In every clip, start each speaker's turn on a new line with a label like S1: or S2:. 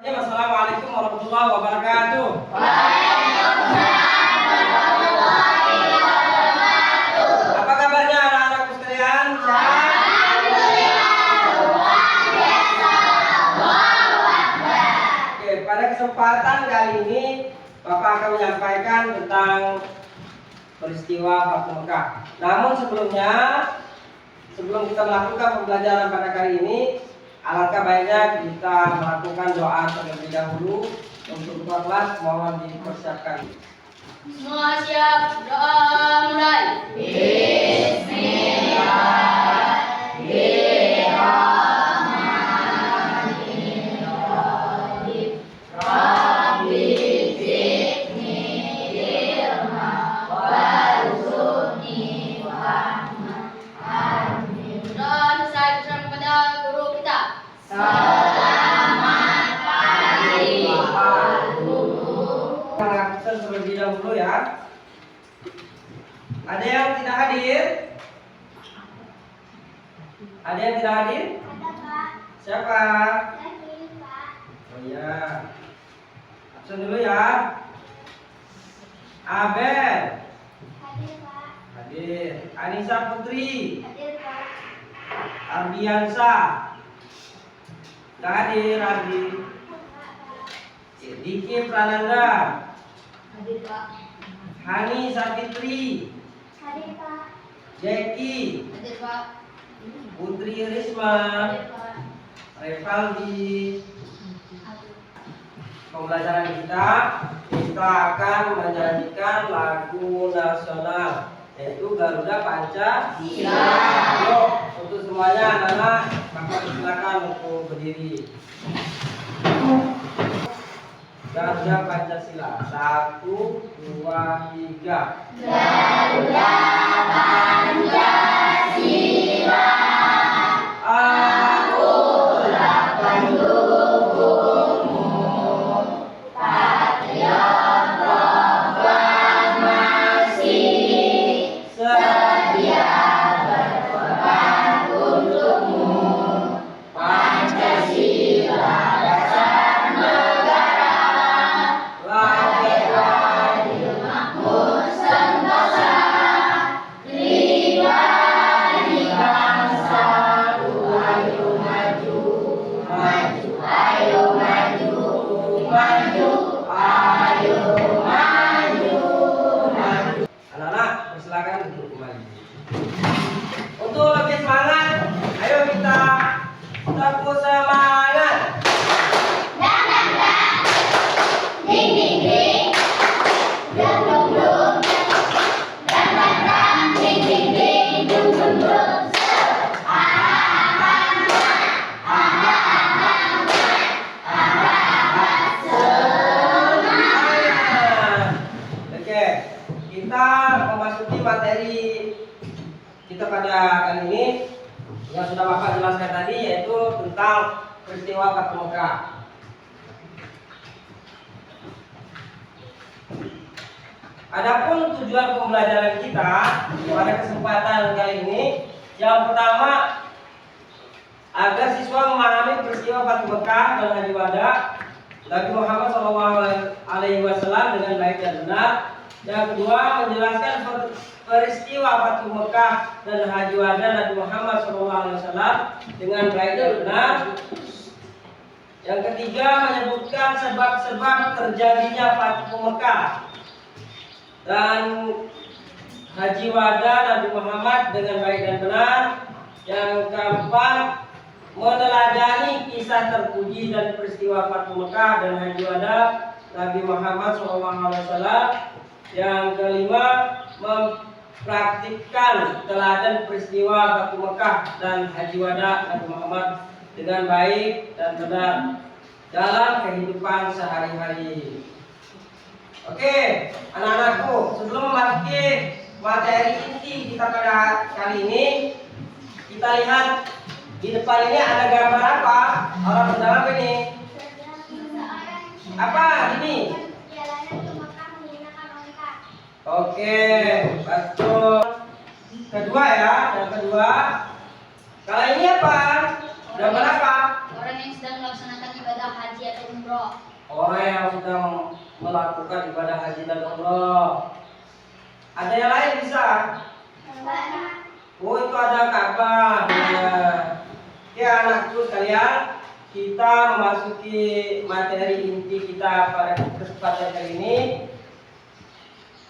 S1: Assalamualaikum warahmatullahi wabarakatuh. Apa kabarnya anak-anakku sekalian? Oke, pada kesempatan kali ini Bapak akan menyampaikan tentang peristiwa Fathu Mekah. Namun sebelum kita melakukan pembelajaran pada kali ini, alangkah baiknya kita melakukan doa terlebih dahulu. Untuk ketua kelas mohon dipersiapkan.
S2: Semua siap, doa mulai. Bismillahirrahmanirrahim. Rabbi zidni ilma warzuqni fahma. Amin. Dan saya berserah kepada guru kita. Selamat pagi Pak Guru.
S1: Kita terlebih dahulu ya. Ada yang tidak hadir? Ada yang tidak hadir?
S3: Ada Pak.
S1: Siapa?
S3: Hadir Pak.
S1: Oh iya. Absen dulu ya. Abel.
S3: Hadir Pak.
S1: Hadir. Anissa Putri.
S3: Hadir Pak.
S1: Ardiansa. Tidak hadir. Hadir. Diki Prananda.
S2: Hadir Pak.
S1: Hani Sapitri.
S3: Hadir Pak.
S1: Jeki.
S2: Hadir Pak.
S1: Putri Risma.
S2: Hadir Pak.
S1: Revaldi. Pembelajaran kita akan menyanyikan lagu nasional, yaitu Garuda Pancasila. Yuk, untuk semuanya anak-anak, Bapak silakan untuk berdiri. Garuda Pancasila. 1, 2, 3.
S2: Garuda Pancasila. Akulah pendukungmu, patriot proklamasi, sedia berkorban untukmu. Pancasila dasar negara, lahir adil makmur sentosa, pribadi bangsa. Ayo maju, maju, ayo maju, maju, ayo maju, maju.
S1: Anak-anak, silakan duduk kembali. Untuk lebih semangat, ayo kita tepuk semangat.
S2: Ding ding ding, dum dum dum, dang dang dang, ding ding ding, dum dum dum.
S1: Oke, kita memasuki materi kita pada kali ini yang sudah Bapak jelaskan tadi, yaitu tentang peristiwa Fathu Mekah. Adapun tujuan pembelajaran kita pada kesempatan kali ini, yang pertama agar siswa memahami peristiwa Fathu Mekah dan Haji Wada Nabi Muhammad SAW dengan baik dan benar. Yang kedua, menjelaskan peristiwa Fathu Mekah dan Haji Wada Nabi Muhammad SAW dengan baik dan benar. Yang ketiga, menyebutkan sebab-sebab terjadinya Fathu Mekah dan Haji Wada Nabi Muhammad dengan baik dan benar. Yang keempat, meneladani kisah terpuji dan peristiwa Fathu Mekah dan Haji Wada Nabi Muhammad SAW. Yang kelima, mempraktikkan teladan peristiwa Fathu Mekah dan Haji Wada Nabi Muhammad dengan baik dan benar dalam kehidupan sehari-hari. Oke, anak-anakku, sebelum memasuki materi inti kita pada kali ini, kita lihat di depan ini ada gambar apa? Orang sedang apa ini? Apa ini?
S3: Perjalanan ke Mekah menggunakan onta.
S1: Oke, betul. Kedua ya, yang kedua. Kalau ini apa? Gambar apa?
S2: Orang yang sedang melaksanakan ibadah haji atau umrah.
S3: umroh.
S1: Orang yang sedang melakukan ibadah haji dan umroh. Ada yang lain bisa?
S3: Ka'bah.
S1: Oh, itu ada Ka'bah. Ya. Oke anakku sekalian, kita memasuki materi inti kita pada kesempatan kali ini.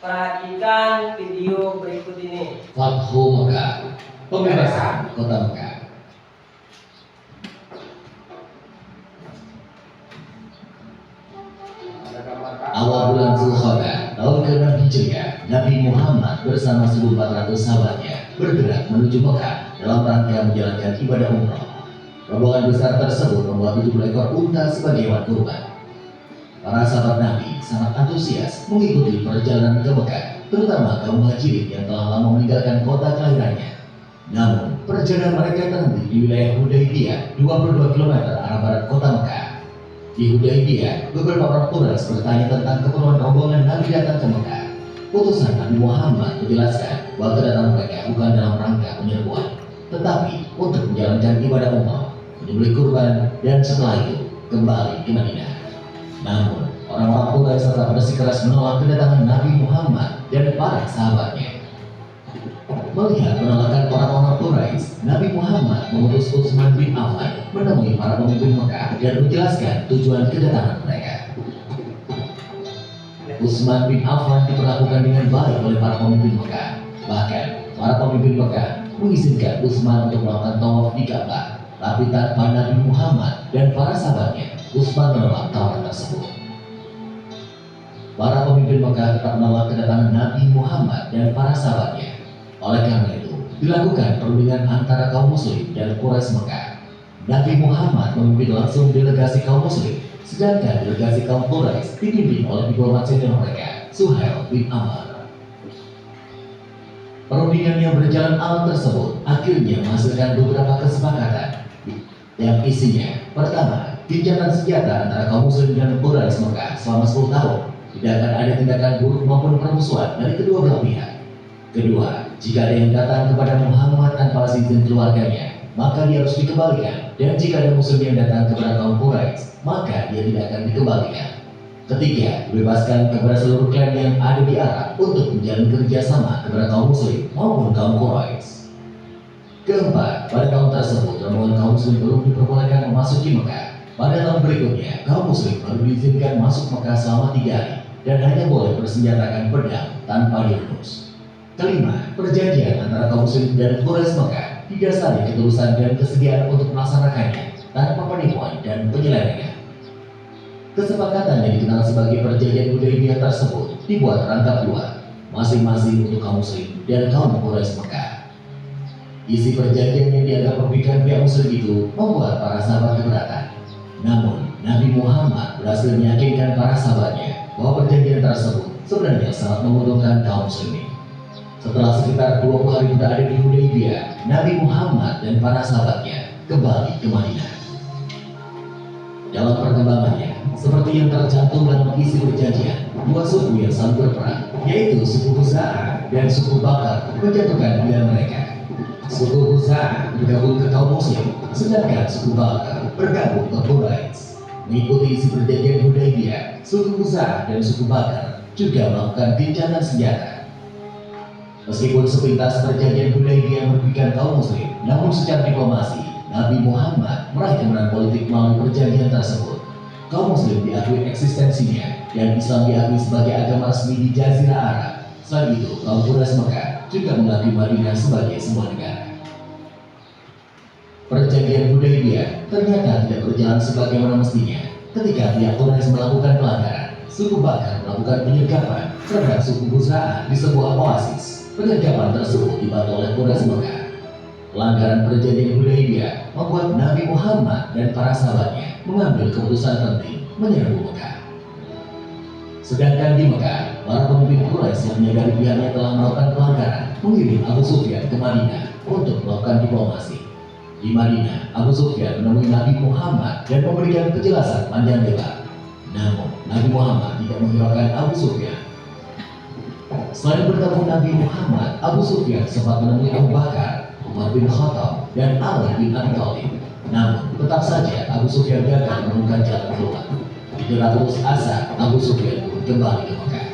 S1: Perhatikan video berikut ini.
S4: Fathu Mekah, pembebasan kota Mekah. Awal bulan Zulqa'dah tahun ke-6 Hijriah, Nabi Muhammad bersama 1.400 sahabatnya bergerak menuju Mekah dalam rangka menjalankan ibadah umrah. Rombongan besar tersebut membawa 70 ekor unta sebagai hewan kurban. Para sahabat Nabi sangat antusias mengikuti perjalanan ke Mekah, terutama kaum muhajirin yang telah lama meninggalkan kota kelahirannya. Namun, perjalanan mereka terhenti di wilayah Hudaybiyah, 22 km arah barat kota Mekah. Di Hudaybiyah, beberapa orang Quraisy bertanya tentang keperluan rombongan Nabi datang ke Mekah. Utusan Nabi Muhammad menjelaskan bahwa kedatangan mereka bukan dalam rangka penyerbuan, tetapi untuk menjalankan ibadah umrah, menyembelih kurban, dan setelah itu kembali ke Madinah. Namun, orang-orang Quraisy tetap bersikeras menolak kedatangan Nabi Muhammad dan para sahabatnya. Melihat penolakan orang-orang Quraisy, Nabi Muhammad mengutus Utsman bin Affan menemui para pemimpin Mekah dan menjelaskan tujuan kedatangan mereka. Utsman bin Affan diperlakukan dengan baik oleh para pemimpin Mekah. Bahkan, para pemimpin Mekah mengizinkan Utsman untuk melakukan tawaf di Ka'bah. Tapi tanpa Nabi Muhammad dan para sahabatnya, Utsman menolak tawaran tersebut. Para pemimpin Mekah tetap menolak kedatangan Nabi Muhammad dan para sahabatnya. Oleh karena itu, dilakukan perundingan antara kaum muslim dan Quraisy Mekah. Nabi Muhammad memimpin langsung delegasi kaum muslim, sedangkan delegasi kaum Quraisy dipimpin oleh diplomat senior mereka, Suhail bin Amr. Perundingan yang berjalan alat tersebut akhirnya menghasilkan beberapa kesepakatan yang isinya: pertama, gencatan senjata antara kaum muslim dan Quraisy Mekah selama 10 tahun. Tidak akan ada tindakan buruk maupun permusuhan dari kedua belah pihak. Kedua, jika ada yang datang kepada Muhammad tanpa izin keluarganya, maka dia harus dikembalikan. Dan jika ada muslim yang datang kepada kaum Quraisy, maka dia tidak akan dikembalikan. Ketiga, bebaskan kepada seluruh klan yang ada di Arab untuk menjalin kerjasama kepada kaum muslim maupun kaum Quraisy. Keempat, pada tahun tersebut rombongan kaum muslim belum diperbolehkan memasuki Mekah. Pada tahun berikutnya, kaum muslim baru diizinkan masuk Mekah selama 3 hari dan hanya boleh bersenjatakan pedang tanpa diurus. Kelima, perjanjian antara kaum muslim dan Quraisy Mekah didasari ketulusan dan kesediaan untuk melaksanakannya tanpa penipuan dan penyelewengan. Kesepakatan yang dikenal sebagai perjanjian Hudaybiyah tersebut dibuat rangkap 2, masing-masing untuk kaum muslim dan kaum Quraisy Mekah. Isi perjanjian yang dianggap merugikan pihak muslim itu membuat para sahabat keberatan. Namun, Nabi Muhammad berhasil meyakinkan para sahabatnya bahwa perjanjian tersebut sebenarnya sangat menguntungkan kaum muslimin. Setelah sekitar 20 hari berada di Hudaybiyah, Nabi Muhammad dan para sahabatnya kembali ke Madinah. Dalam perkembangannya, seperti yang tercantum dalam isi perjanjian, 2 suku yang saling berperang, yaitu suku Khuza'ah dan suku Bakar, menjatuhkan pilihan mereka. Suku Khuza'ah bergabung ke kaum muslim, sedangkan suku Bakar bergabung ke Quraisy. Mengikuti isi perjanjian Hudaybiyah, suku Khuza'ah dan suku Bakar juga melakukan gencatan senjata. Meskipun sepintas perjanjian Hudaybiyah merugikan kaum muslim, namun secara diplomasi, Nabi Muhammad meraih kemenangan politik melalui perjanjian tersebut. Kaum muslim diakui eksistensinya dan Islam diakui sebagai agama resmi di Jazirah Arab. Selain itu, kaum Quraisy Mekah juga mengakui Madinah sebagai sebuah negara. Perjanjian Hudaybiyah ternyata tidak berjalan sebagaimana mestinya. Ketika pihak Quraisy melakukan pelanggaran, suku Bakar melakukan penyergapan terhadap suku Khuza'ah di sebuah oasis. Penyergapan tersebut dibantu oleh Quraisy Mekah. Pelanggaran perjanjian Hudaybiyah membuat Nabi Muhammad dan para sahabatnya mengambil keputusan penting menyerbu Mekah. Sedangkan di Mekah, para pemimpin Quraisy yang menyadari pihaknya telah melakukan pelanggaran mengirim Abu Sufyan ke Madinah untuk melakukan diplomasi. Di Madinah, Abu Sufyan menemui Nabi Muhammad dan memberikan penjelasan panjang lebar. Namun, Nabi Muhammad tidak menghiraukan Abu Sufyan. Selain bertemu Nabi Muhammad, Abu Sufyan sempat menemui Abu Bakar, Umar bin Khattab, dan Ali bin Abi Thalib. Namun, tetap saja Abu Sufyan gagal menemukan jalan keluar. Itulah putus asa Abu Sufyan pun kembali ke Mekah.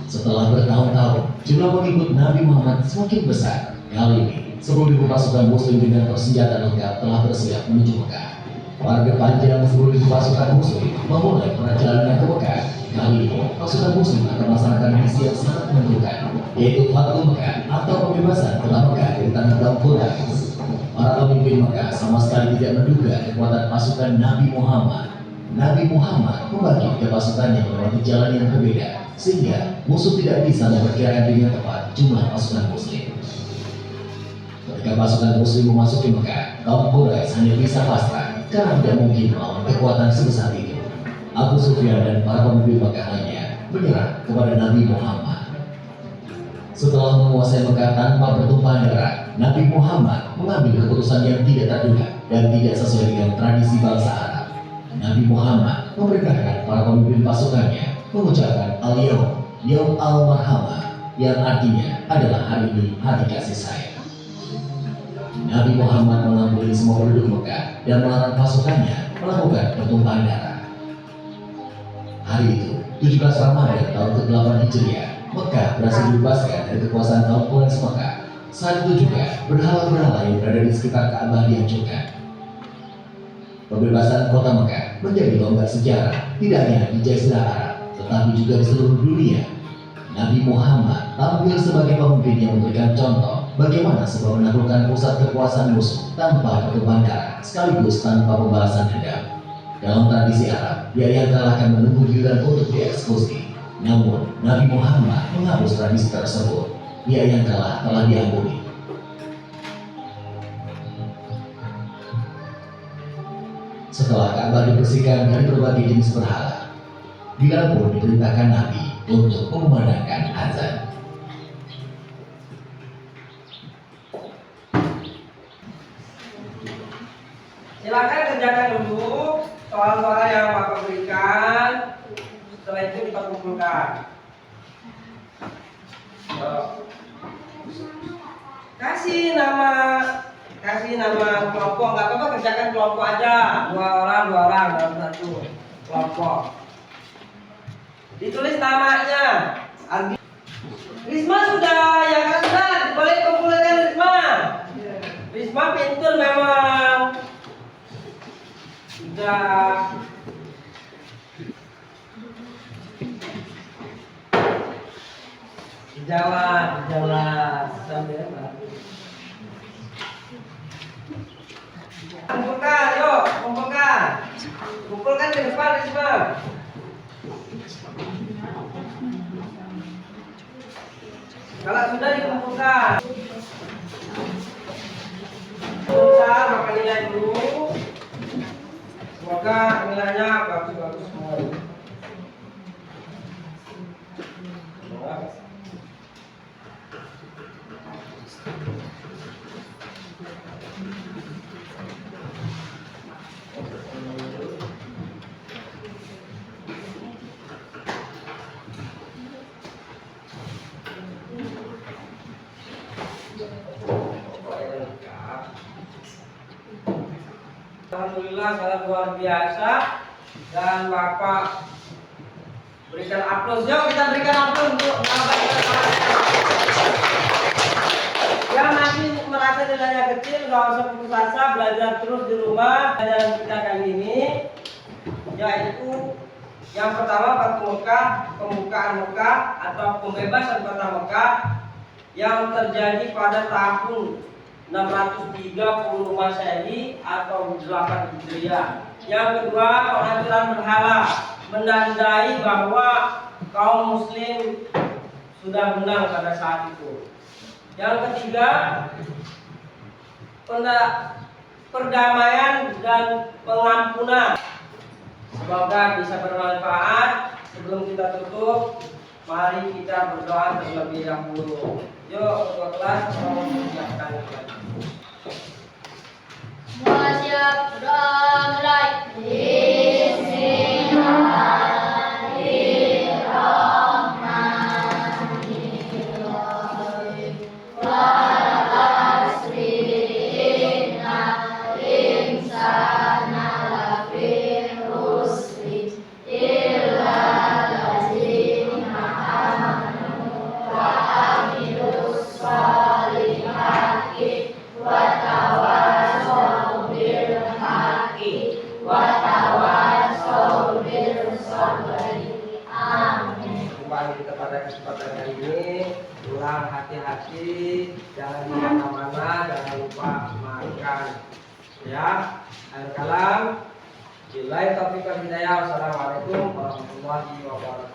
S4: Setelah bertahun-tahun, jumlah pengikut Nabi Muhammad semakin besar. Kali ini, 10.000 pasukan Muslim dengan bersenjata lengkap telah bersiap menuju Mekah. Pada panjang 10.000 pasukan Muslim memulai perjalanan ke Mekah. Kali ini, pasukan Muslim akan melaksanakan misi yang sangat menentukan, yaitu Fathu Mekah atau pembebasan kota Mekah dari tangan kaum Quraisy. Para pemimpin Mekah sama sekali tidak menduga kekuatan pasukan Nabi Muhammad. Nabi Muhammad membagi ke pasukannya melewati jalan yang berbeda, sehingga musuh tidak bisa memperkirakan dengan tepat jumlah pasukan Muslim. Ketika pasukan Muslim memasuki Mekah, kaum Quraisy hanya bisa pasrah karena tidak mungkin melawan kekuatan sebesar itu. Abu Sufyan dan para pemimpin Mekah lainnya menyerah kepada Nabi Muhammad. Setelah menguasai Mekah tanpa bertumpahan darah, Nabi Muhammad mengambil keputusan yang tidak terduga dan tidak sesuai dengan tradisi bangsa Arab. Nabi Muhammad memerintahkan para pemimpin pasukannya mengucapkan Al-Yawm, Yawm Al-Marhamah, yang artinya adalah hari ini hari kasih sayang. Nabi Muhammad mengampuni semua penduduk Mekah dan melarang pasukannya melakukan pertumpahan darah. Hari itu, 17 Ramadan tahun ke-8 Hijriah, Mekah berhasil dibebaskan dari kekuasaan kaum Quraisy Mekah. Saat itu juga berhala-berhala yang berada di sekitar Ka'bah dihancurkan. Pembebasan kota Mekah menjadi tonggak sejarah tidak hanya di Jazirah Arab, tetapi juga di seluruh dunia. Nabi Muhammad tampil sebagai pemimpin yang memberikan contoh bagaimana sebuah menaklukkan pusat kekuasaan musuh tanpa pertumpahan darah sekaligus tanpa pembalasan dendam. Dalam tradisi Arab, dia yang kalah akan menunggu giliran untuk dieksekusi. Namun, Nabi Muhammad menghapus tradisi tersebut. Dia yang kalah telah diampuni. Setelah Ka'bah dibersihkan dari berbagai jenis berhala, Bilal pun diperintahkan Nabi untuk memandangkan azan.
S1: Silakan kerjakan dulu soal-soal yang Bapak berikan. Setelah itu kita kumpulkan. Kasih nama kelompok, nggak apa-apa, kerjakan kelompok aja, dua orang dalam satu kelompok. Ditulis namanya. Risma sudah, ya kan sudah, boleh kumpulkan Risma. Risma pintar memang. Sudah. Jalan sambil kumpulkan, yuk, kumpulkan di depan Risma. Kalau sudah dikumpulkan, susah maka nilai dulu. Semoga nilainya bagus-bagus semua. Alhamdulillah sangat luar biasa, dan Bapak berikan aplaus. Yuk kita berikan aplaus untuk Bapak yang masih merasa nilainya kecil. Gak usah putus asa, belajar terus di rumah. Pelajaran kita kali ini yaitu yang pertama Fathu Mekah, pembukaan Mekah atau pembebasan kota Mekah yang terjadi pada tahun 630 Masehi atau 8 Hijriah. Yang kedua, penghancuran berhala, menandai bahwa kaum muslim sudah menang pada saat itu. Yang ketiga, perdamaian dan pengampunan. Semoga bisa bermanfaat. Sebelum kita tutup, mari kita berdoa terlebih dahulu. Yuk, ketua kelas mau menyiapkan lagi.
S2: Semua siap, berdoa mulai. Bismillahirrahmanirrahim. Wal asri innal insana lafi
S1: hati-hati, jangan di mana-mana, jangan lupa makan. Ya, akhir kalam. Billahi taufiq wal hidayah. Wassalamualaikum warahmatullahi wabarakatuh.